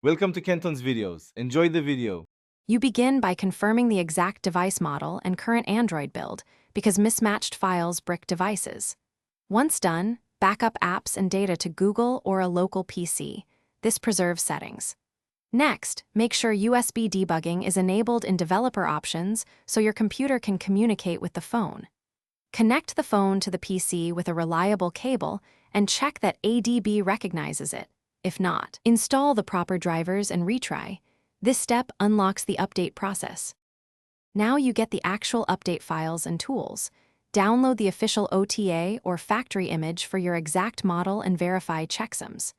Welcome to Kenton's videos. Enjoy the video. You begin by confirming the exact device model and current Android build, because mismatched files brick devices. Once done, backup apps and data to Google or a local PC. This preserves settings. Next, make sure USB debugging is enabled in developer options so your computer can communicate with the phone. Connect the phone to the PC with a reliable cable and check that ADB recognizes it. If not, install the proper drivers and retry. This step unlocks the update process. Now you get the actual update files and tools. Download the official OTA or factory image for your exact model and verify checksums.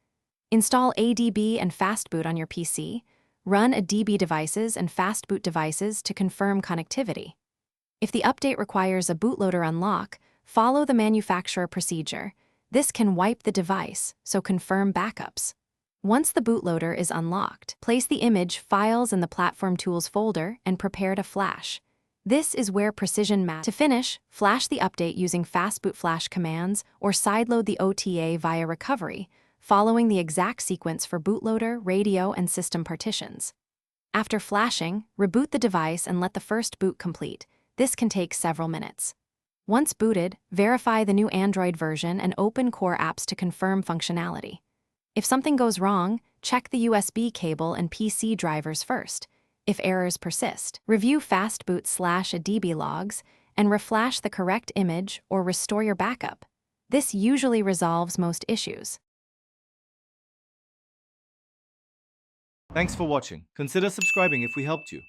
Install ADB and Fastboot on your PC. Run ADB devices and Fastboot devices to confirm connectivity. If the update requires a bootloader unlock, follow the manufacturer procedure. This can wipe the device, so confirm backups. Once the bootloader is unlocked, place the image, files in the Platform Tools folder and prepare to flash. This is where precision matters. To finish, flash the update using Fastboot flash commands or sideload the OTA via recovery, following the exact sequence for bootloader, radio, and system partitions. After flashing, reboot the device and let the first boot complete. This can take several minutes. Once booted, verify the new Android version and open core apps to confirm functionality. If something goes wrong, check the USB cable and PC drivers first. If errors persist, review Fastboot/ADB logs and reflash the correct image or restore your backup. This usually resolves most issues. Thanks for watching. Consider subscribing if we helped you.